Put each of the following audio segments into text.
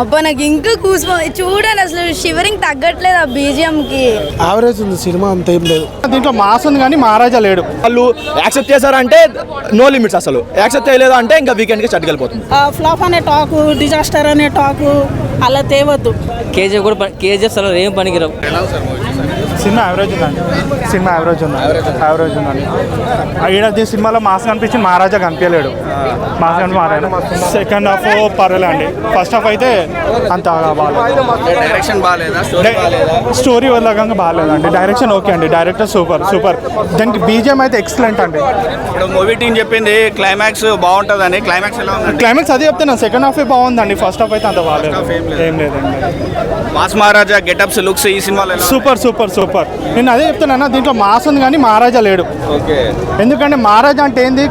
అబ్బా నాకు ఇంకా కూసుమో చూడండి అసలు షివరింగ్ తగ్గట్లేదు ఆ బీజిఎం కి. యావరేజ్ ఉంది సినిమా, అంత ఏం లేదు. దీంట్లో మాస్ ఉంది కానీ మహారాజా లేడు. వాళ్ళు యాక్సెప్ట్ చేశారంటే నో లిమిట్స్, అసలు యాక్సెప్ట్ చేయలేదు అంటే ఇంకా వీకెండ్కి చట్టుకెళ్ళిపోతుంది. ఫ్లాప్ అనే టాకు, డిజాస్టర్ అనే టాకు అలా తేవద్దు. కేజీఎఫ్ కూడా కేజీఎఫ్ అసలు ఏం పనికిరావు. సినిమా యావరేజ్ ఉందండి. సినిమా యావరేజ్ ఉందండి. ఈడ సినిమాలో మాస్ కనిపించింది, మహారాజా కనిపించలేడు. మాస్ కనిపించారు. సెకండ్ హాఫ్ పర్వాలే అండి. ఫస్ట్ హాఫ్ అయితే అంత బాగాలేదు. డైరెక్షన్ బాగాలేదా? స్టోరీ వల్లగా బాగాలేదండి. డైరెక్షన్ ఓకే అండి, డైరెక్టర్ సూపర్. దానికి బీజిఎం అయితే ఎక్సలెంట్ అండి. ఇప్పుడు మూవీ టీం చెప్పింది క్లైమాక్స్ బాగుంటుందని. క్లైమాక్స్ ఎలా ఉంది? క్లైమాక్స్ అదే చెప్తున్నా, సెకండ్ హాఫ్ బాగుందండి. ఫస్ట్ హాఫ్ అయితే అంత బాగాలేదు. ఏం లేదండి. మాస్ మహారాజా గెటప్స్, లుక్స్ ఈ సినిమాలో సూపర్. నేను అదే చెప్తున్నా, దీంట్లో మాస్ ఉంది కానీ మహారాజా లేడు. ఎందుకంటే మహారాజా అంటే ఏంది,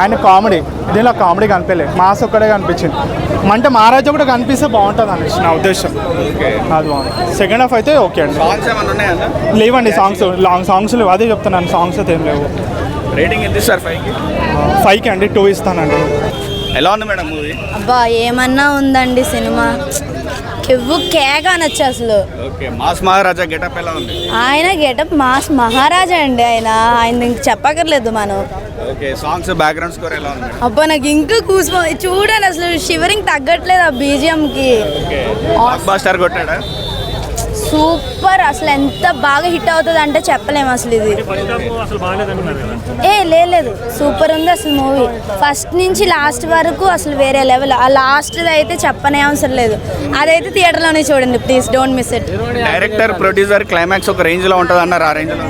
ఆయన కామెడీ. దీనిలో కామెడీ కనిపించలేదు, మాస్ ఒక్కడే కనిపించింది. అంటే మహారాజా కూడా కనిపిస్తే బాగుంటుంది అని నా ఉద్దేశం. అది బాగుంది. సెకండ్ హాఫ్ అయితే ఓకే అండి. లేవండి సాంగ్స్ లేవు. అదే చెప్తున్నాను, సాంగ్స్ అయితే ఏం లేవు. రేటింగ్ ఎంత సార్? 5కి అండి, 2 ఇస్తానండి. ఎలా ఉంది మేడం మూవీ? అబ్బా ఏమన్నా ఉందండి సినిమా, కెవ్వు కేక అనొచ్చు అసలు. మాస్ మహారాజా గెటప్ ఎలా ఉంది? ఆయన గెటప్ మాస్ మహారాజా అండి. ఆయన ఇంక చెప్పక్కర్లేదు మనం. సాంగ్స్, బ్యాక్గ్రౌండ్ స్కోర్ ఎలా ఉంది? అబ్బా నాకు ఇంకా కూసుమో చూడండి అసలు షివరింగ్ తగ్గట్లేదు ఆ బీజిఎం కి. బాస్టర్ కొట్టాడా? సూపర్. అసలు ఎంత బాగా హిట్ అవుతుంది అంటే చెప్పలేము అసలు. ఇది లేదు సూపర్ ఉంది అసలు మూవీ. ఫస్ట్ నుంచి లాస్ట్ వరకు అసలు వేరే లెవెల్. ఆ లాస్ట్ అయితే చెప్పనే అవసరం లేదు. అదైతే థియేటర్లోనే చూడండి please, don't miss it. Director, producer climax ఒక రేంజ్ లో ఉంటుంది అన్నారు. ఆ రేంజ్ లో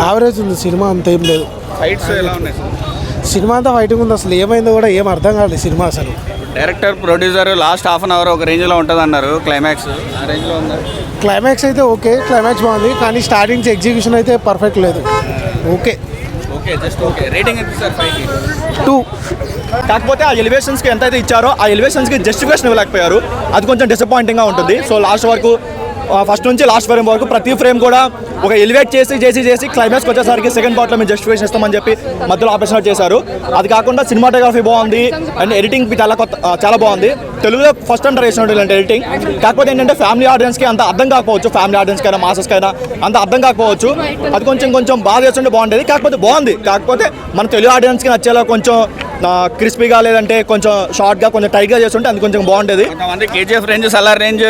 యావరేజ్ ఉంది సినిమా, అంత ఏం లేదు. ఫైట్స్ ఎలా ఉన్నాయి? సినిమా అంతా ఫైటింగ్ ఉంది, అసలు ఏమైందో కూడా ఏం అర్థం కాలేదు సినిమా అసలు. Director, producer last half an hour ఒక రేంజ్లో ఉంటుంది అన్నారు. క్లైమాక్స్ ఆ రేంజ్లో ఉంది. క్లైమాక్స్ అయితే ఓకే, క్లైమాక్స్ బాగుంది కానీ స్టార్టింగ్ ఎగ్జిక్యూషన్ అయితే పర్ఫెక్ట్ లేదు. Okay just okay. రేటింగ్ ఎంత సార్? 5కి 2. కాకపోతే ఆ ఎలివేషన్స్కి ఎంత అయితే ఇచ్చారో ఆ ఎలివేషన్స్కి జస్టిఫికేషన్ ఇవ్వలేకపోయారు. అది కొంచెం డిసప్పాయింటింగ్గా ఉంటుంది. సో లాస్ట్ వరకు, ఫస్ట్ నుంచి లాస్ట్ ఫ్రేమ్ వరకు ప్రతి ఫ్రేమ్ కూడా ఒక ఎలివేట్ చేసి క్లైమాక్స్కి వచ్చేసరికి సెకండ్ పార్ట్లో మేము జస్టిఫికేషన్ ఇస్తామని చెప్పి మధ్యలో ఆపరేషన్ చేశారు. అది కాకుండా సినిమాటోగ్రఫీ బాగుంది అండ్ ఎడిటింగ్ చాలా బాగుంది. తెలుగులో ఫస్ట్ అంటారు వేసినట్టు ఇలాంటి ఎడిటింగ్. కాకపోతే ఏంటంటే ఫ్యామిలీ ఆడియన్స్కి అంత అర్థం కాకపోవచ్చు, ఫ్యామిలీ ఆడియన్స్కైనా మాసెస్కైనా అంత అర్థం కాకపోవచ్చు. అది కొంచెం బాగా చేస్తుంటే బాగుండేది. కాకపోతే బాగుంది. కాకపోతే మన తెలుగు ఆడియన్స్కి నచ్చేలా కొంచెం క్రిస్పీగా లేదంటే కొంచెం షార్ట్గా కొంచెం టైట్గా చేస్తుంటే అది కొంచెం బాగుండేది. KGF range, Salaar range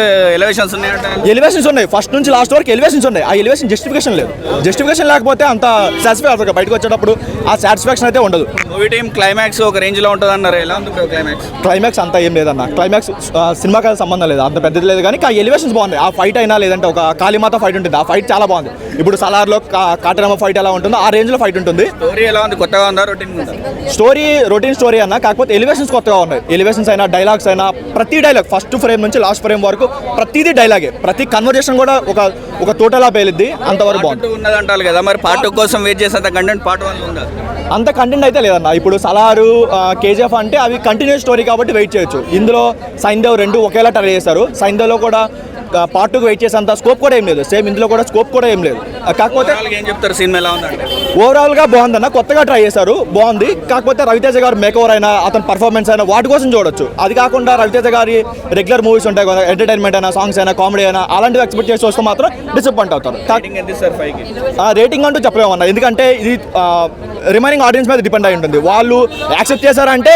elevations ఉన్నాయి. ఫస్ట్ నుంచి లాస్ట్ వరకు ఎలివేషన్స్ ఉన్నాయి. ఆ ఎలివేషన్ జస్టిఫికేషన్ లేదు. జస్టిఫికేషన్ లేకపోతే అంత సాటిస్ఫై అవుతుంది. బయటకు వచ్చేటప్పుడు ఆ సాటిస్ఫాక్షన్ అయితే ఉండదు. మూవీ టైం క్లైమాక్స్ ఒక రేంజ్లో ఉంటుంది అన్నారు. ఎలా ఉంది క్లైమాక్స్? అంతా ఏం లేదన్న. క్లైమాక్స్ సినిమాకి సంబంధం లేదు, అంత పెద్దది లేదు. కానీ ఆ ఎలివేషన్స్ బాగున్నాయి. ఆ ఫైట్ అయినా లేదంటే ఒక కాళీమాత ఫైట్ ఉంటుంది, ఆ ఫైట్ చాలా బాగుంది. ఇప్పుడు సలార్లో కాటరమ్మ ఫైట్ ఎలా ఉంటుందో ఆ రేంజ్లో ఫైట్ ఉంటుంది. స్టోరీ ఎలా ఉంది? కొత్తగా ఉందా? రొటీన్ స్టోరీ అన్న. కాకపోతే ఎలివేషన్స్ కొత్తగా ఉన్నాయి. ఎలివేషన్స్ అయినా, డైలాగ్స్ అయినా, ప్రతి డైలాగ్ ఫస్ట్ ఫ్రేమ్ నుంచి లాస్ట్ ఫ్రేమ్ వరకు ప్రతిదీ డైలాగే. ప్రతి కన్వర్జేషన్ కూడా ఒక టోటల్ పేలిద్ది. అంతవరకు బాగుంది అంటారు కదా. మరి పార్ట్ 2 కోసం వెయిట్ చేసేంత కంటెంట్ పార్ట్ 1 ఉందా? అంత కంటెంట్ అయితే లేదన్న. ఇప్పుడు సలారు, కేజీఎఫ్ అంటే అవి కంటిన్యూస్ స్టోరీ కాబట్టి వెయిట్ చేయొచ్చు. ఇందులో సైంధవ్ 2 ఒకేలా ట్రై చేశారు. సైంధవ్లో కూడా పార్ట్ 2 వెయిట్ చేసేంత స్కోప్ కూడా ఏం లేదు. సేమ్ ఇందులో కూడా స్కోప్ కూడా ఏం లేదు. కాకపోతే ఏం చెప్తారు సినిమా ఎలా ఉందంటే? ఓవరాల్గా బాగుందన్న. కొత్తగా ట్రై చేశారు, బాగుంది. కాకపోతే రవితేజ గారు మేకవర్ అయినా, అతని పర్ఫార్మెన్స్ అయినా వాటి కోసం చూడొచ్చు. అది కాకుండా రవితేజ గారి రెగ్యులర్ మూవీస్ ఉంటాయి కదా, ఎంటర్టైన్మెంట్ అయినా, సాంగ్స్ అయినా, కామెడీ అయినా, అలాంటివి ఎక్స్పెక్ట్ చేసి వస్తే మాత్రం డిసప్పాయింట్ అవుతారు. రేటింగ్ అంటూ చెప్పలేమన్నా. ఎందుకంటే ఇది రిమైనింగ్ ఆడియన్స్ మీద డిపెండ్ అయి ఉంటుంది. వాళ్ళు యాక్సెప్ట్ చేశారంటే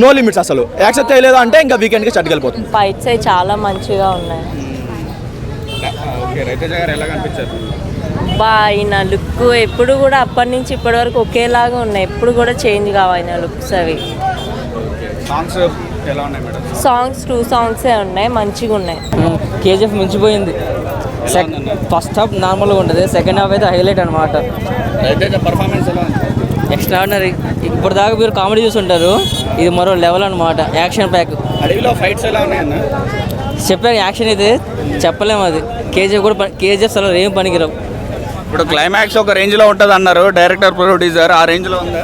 నో లిమిట్స్, అసలు యాక్సెప్ట్ చేయలేదు అంటే ఇంకా వీకెండ్కి చట్టుకెళ్ళిపోతుంది. ఫైట్స్ అవి చాలా మంచిగా ఉన్నాయి. ఆయన లుక్ ఎప్పుడు కూడా అప్పటి నుంచి ఇప్పటి వరకు ఒకేలాగా ఉన్నాయి. ఎప్పుడు కూడా చేంజ్ కావు ఆయన లుక్స్. అవి సాంగ్స్ 2 సాంగ్సే ఉన్నాయి, మంచిగా ఉన్నాయి. కేజీఎఫ్ మించిపోయింది. ఫస్ట్ హాఫ్ నార్మల్గా ఉంటుంది, సెకండ్ హాఫ్ అయితే హైలైట్ అనమాట. ఎక్స్ట్రాడినరీ. ఇప్పుడు దాకా మీరు కామెడీ చూస్తుంటారు, ఇది మరో లెవెల్ అనమాట. Action pack. చెప్పాను, యాక్షన్ అయితే చెప్పలేము. అది కేజీఎఫ్ అసలు ఏం పనికిరావు. ఇప్పుడు క్లైమాక్స్ ఒక రేంజ్లో ఉంటుంది అన్నారు డైరెక్టర్, ప్రొడ్యూసర్. ఆ రేంజ్లో ఉందా?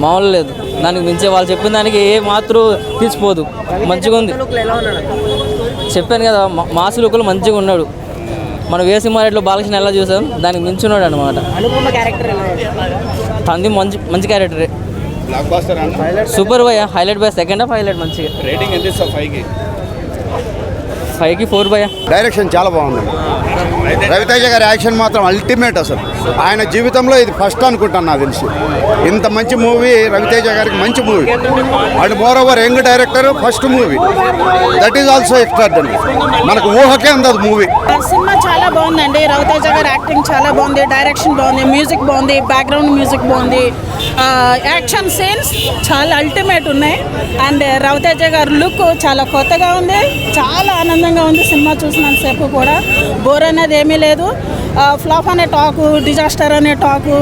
మామూలు లేదు. దానికి మించే వాళ్ళు చెప్పిన దానికి ఏ మాత్రం తీసిపోదు. మంచిగా ఉంది. చెప్పాను కదా, మాస్ లుక్లో మంచిగా ఉన్నాడు. మనం వేసిమారెడ్లో బాలకృష్ణ ఎలా చూసాం, దానికి మించున్నాడు అనమాట. తంది మంచి క్యారెక్టరే. Block buster super boy. Highlight boy. Second half highlight మంచిగా. రేటింగ్ ఎంత ఇస్తావు? 5కి 5కి 4 భయ్యా. డైరెక్షన్ చాలా బాగుందండి. రవితేజ గారి యాక్షన్ మాత్రం అల్టిమేట్ అసలు. ఆయన జీవితంలో ఇది ఫస్ట్ అనుకుంటాను నాకు తెలిసి. ఇంత మంచి మూవీ రవితేజ గారికి మంచి movie and more over young director first movie that is also extraordinary. మనకు ఊహకే అందదు మూవీ. సినిమా చాలా బాగుందండి. రవితేజ గారి యాక్టింగ్ చాలా బాగుంది, డైరెక్షన్ బాగుంది, మ్యూజిక్ బాగుంది, బ్యాక్గ్రౌండ్ మ్యూజిక్ బాగుంది, యాక్షన్ సీన్స్ చాలా అల్టిమేట్ ఉన్నాయి. అండ్ రవితేజ గారి లుక్ చాలా కొత్తగా ఉంది, చాలా ఆనందంగా ఉంది. సినిమా చూసినంతసేపు కూడా బోర్ అనేది ఏమీ లేదు. ఫ్లాప్ అనే టాకు, డిజాస్టర్ అనే టాకు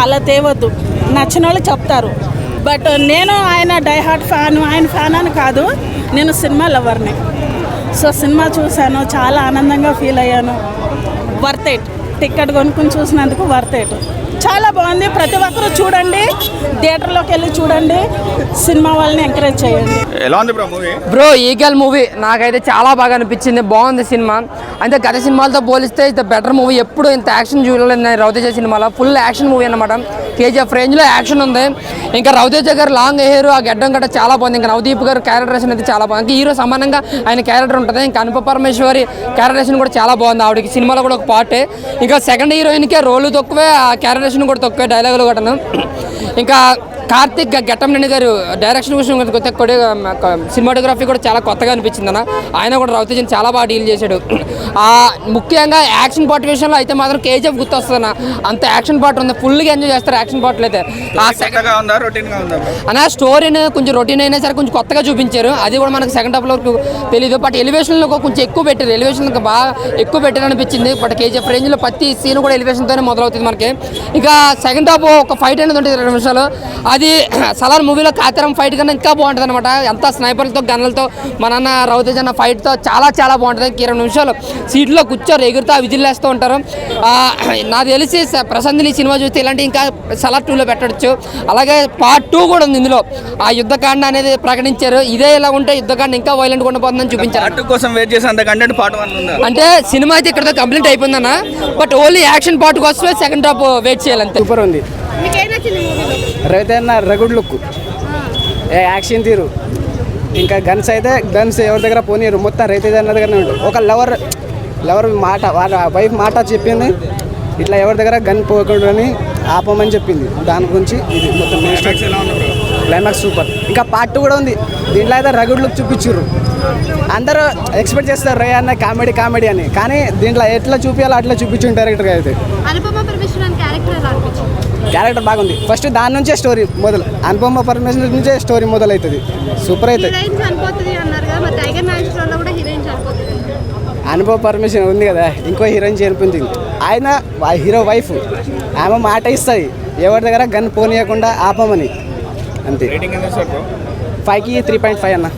అలా తేవద్దు. నచ్చిన వాళ్ళు చెప్తారు, బట్ నేను ఆయన డైహార్ట్ ఫ్యాన్, ఆయన ఫ్యాన్ అని కాదు, నేను సినిమా లవర్ని. సో సినిమా చూశాను, చాలా ఆనందంగా ఫీల్ అయ్యాను. Worth it. టికెట్ కొనుక్కుని చూసినందుకు వర్త్ ఇట్. చాలా బాగుంది. ప్రతి ఒక్కరూ చూడండి, థియేటర్లోకి వెళ్ళి చూడండి, సినిమా వాళ్ళని ఎంకరేజ్ చేయండి. ఎలా ఉంది bro movie? Bro eagle movie నాకైతే చాలా బాగా అనిపించింది, బాగుంది సినిమా. అంటే గత సినిమాలతో పోలిస్తే ఇంత బెటర్ మూవీ. ఎప్పుడు ఇంత యాక్షన్ చూడలేదు నేను రవితేజ సినిమాలో. ఫుల్ యాక్షన్ మూవీ అనమాట. కేజీఎఫ్ రేంజ్లో యాక్షన్ ఉంది. ఇంకా రవితేజ గారు లాంగ్ హెయిర్, ఆ గడ్డం గట్ట చాలా బాగుంది. ఇంకా నవదీప్ గారు క్యారెక్టరేషన్ అయితే చాలా బాగుంది. ఇంకా హీరో సమానంగా ఆయన క్యారెక్టర్ ఉంటుంది. ఇంకా అనుప పరమేశ్వరి క్యారెక్టరేషన్ కూడా చాలా బాగుంది. ఆవిడకి సినిమాలో కూడా ఒక పార్టే. ఇంకా సెకండ్ హీరోయిన్కే రోలు తక్కువే, ఆ క్యారెక్టరేషన్ కూడా తక్కువే, డైలాగులు కూడా. ఇంకా కార్తిక్ గెట్టంనేని గారు డైరెక్షన్ విషయం సినిమాటోగ్రఫీ కూడా చాలా కొత్తగా అనిపించింది అన్న. ఆయన కూడా రవితేజని చాలా బాగా డీల్ చేశాడు. ముఖ్యంగా యాక్షన్ పార్ట్ విషయంలో అయితే మాత్రం కేజీఎఫ్ గుర్తొస్తుంది అన్న. అంత యాక్షన్ పార్ట్ ఉంది, ఫుల్గా ఎంజాయ్ చేస్తారు యాక్షన్ పార్ట్లు అయితే. అన్న స్టోరీని కొంచెం రొటీన్ అయినా సరే కొంచెం కొత్తగా చూపించారు. అది కూడా మనకు సెకండ్ హాఫ్లో తెలియదు. బట్ ఎలివేషన్లో కొంచెం ఎక్కువ పెట్టారు, ఎలివేషన్కి బాగా ఎక్కువ పెట్టారు అనిపించింది. బట్ కేజీఎఫ్ రేంజ్లో ప్రతి సీన్ కూడా ఎలివేషన్తోనే మొదలవుతుంది మనకి. ఇంకా సెకండ్ హాఫ్ ఒక ఫైట్ అనేది ఉంటుంది 2 నిమిషాలు. అది సలార్ మూవీలో కాతరం ఫైట్ కన్నా ఇంకా బాగుంటుంది అనమాట. ఎంత స్నైపర్లతో గన్లతో మన అన్న రవితేజ అన్న ఫైట్తో చాలా చాలా బాగుంటుంది. 20 నిమిషాలు సీట్లో కూర్చోరు, ఎగురుతా విజిల్ వేస్తూ ఉంటారు. నాకు తెలిసి ప్రశాంత్ని సినిమా చూస్తే ఇలాంటి ఇంకా సలార్ 2లో పెట్టవచ్చు. అలాగే పార్ట్ 2 కూడా ఉంది ఇందులో. ఆ యుద్ధకాండ అనేది ప్రకటించారు. ఇదే ఇలా ఉంటే యుద్ధకాండ ఇంకా వైలెంట్గా ఉండబోతుందని చూపించారు. పార్ట్ 2 కోసం వెయిట్ చేసి అంత కంటెంట్ పార్ట్ 1 ఉందా? అంటే సినిమా అయితే ఇక్కడతో కంప్లీట్ అయిపోయిందన్న. బట్ ఓన్లీ యాక్షన్ పార్ట్ కోసమే సెకండ్ హాఫ్ వెయిట్ చేయాలంతే. సూపర్ ఉంది. రవితేజ రగుడ్ లుక్, యాక్షన్ తీరు, ఇంకా గన్స్ అయితే గన్స్ ఎవరి దగ్గర పోనీరు, మొత్తం రవితేజ అన్న దగ్గరనే ఉంటుంది. ఒక లవర్ మాట, వాళ్ళ వైఫ్ మాట చెప్పింది, ఇట్లా ఎవరి దగ్గర గన్ పోకూడదని ఆపమని చెప్పింది. దాని గురించి ఇది మొత్తం క్లైమాక్స్ సూపర్. ఇంకా పార్ట్ 2 కూడా ఉంది. దీంట్లో అయితే రగుడ్ లుక్ చూపించారు. అందరూ ఎక్స్పెక్ట్ చేస్తారు రే అన్న కామెడీ అని, కానీ దీంట్లో ఎట్లా చూపించాలో అట్లా చూపించింది డైరెక్టర్గా. అయితే క్యారెక్టర్ బాగుంది. ఫస్ట్ దాని నుంచే స్టోరీ మొదలు, అనుపమ పరమేశ్వర్ నుంచే స్టోరీ మొదలవుతుంది. సూపర్ అవుతుంది. అనుపమ పరమేశ్వర్ ఉంది కదా, ఇంకో హీరోయిన్ చనిపోయింది. ఆయన హీరో వైఫ్, ఆమె మాట ఇస్తుంది ఎవరి దగ్గర గన్ పోనీయకుండా ఆపమని. అంతే. 5కి 3.5 అన్న.